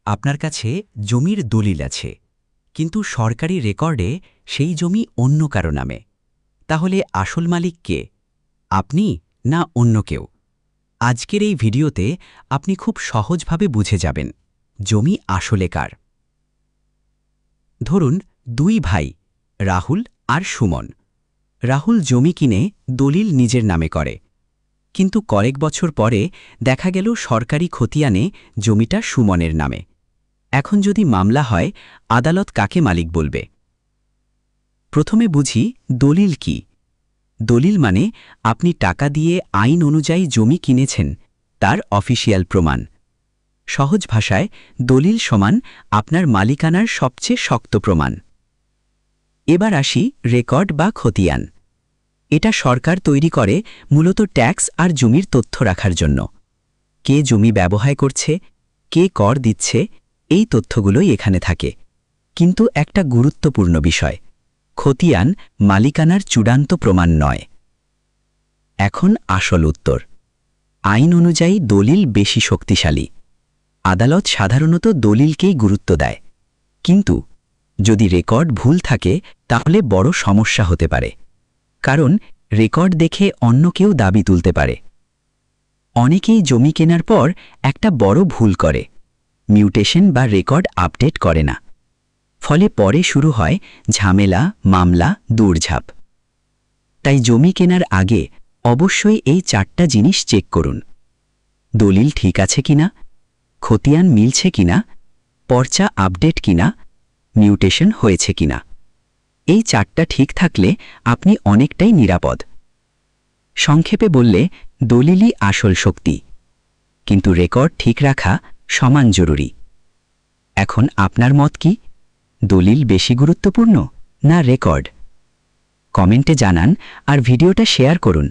আপনার কাছে জমির দলিল আছে, কিন্তু সরকারি রেকর্ডে সেই জমি অন্য কারো নামে। তাহলে আসল মালিক কে? আপনি না অন্য কেউ? আজকের এই ভিডিওতে আপনি খুব সহজভাবে বুঝে যাবেন জমি আসলে কার। ধরুন দুই ভাই, রাহুল আর সুমন। রাহুল জমি কিনে দলিল নিজের নামে করে, কিন্তু কয়েক বছর পরে দেখা গেল সরকারি খতিয়ানে জমিটা সুমনের নামে। এখন যদি মামলা হয়, আদালত কাকে মালিক বলবে? প্রথমে বুঝি দলিল কি। দলিল মানে আপনি টাকা দিয়ে আইন অনুযায়ী জমি কিনেছেন, তার অফিসিয়াল প্রমাণ। সহজ ভাষায় দলিল সমান আপনার মালিকানার সবচেয়ে শক্ত প্রমাণ। এবার আসি রেকর্ড বা খতিয়ান। এটা সরকার তৈরি করে মূলত ট্যাক্স আর জমির তথ্য রাখার জন্য। কে জমি ব্যবহার করছে, কে কর দিচ্ছে, এই তথ্যগুলোই এখানে থাকে। কিন্তু একটা গুরুত্বপূর্ণ বিষয়, খতিয়ান মালিকানার চূড়ান্ত প্রমাণ নয়। এখন আসল উত্তর। আইন অনুযায়ী দলিল বেশি শক্তিশালী। আদালত সাধারণত দলিলকেই গুরুত্ব দেয়। কিন্তু যদি রেকর্ড ভুল থাকে, তাহলে বড় সমস্যা হতে পারে। কারণ রেকর্ড দেখে অন্য কেউ দাবি তুলতে পারে। অনেকেই জমি কেনার পর একটা বড় ভুল করে, মিউটেশন বা রেকর্ড আপডেট করে না। ফলে পরে শুরু হয় ঝামেলা, মামলা, দৌড়ঝাঁপ। তাই জমি কেনার আগে অবশ্যই এই 4টা জিনিস চেক করুন। দলিল ঠিক আছে কিনা, খতিয়ান মিলছে কিনা, পর্চা আপডেট কিনা, মিউটেশন হয়েছে কিনা। এই 4টা ঠিক থাকলে আপনি অনেকটাই নিরাপদ। সংক্ষেপে বললে, দলিলই আসল শক্তি, কিন্তু রেকর্ড ঠিক রাখা সমান জরুরি। এখন আপনার মত কি? দলিল বেশি গুরুত্বপূর্ণ না রেকর্ড? কমেন্টে জানান আর ভিডিওটা শেয়ার করুন।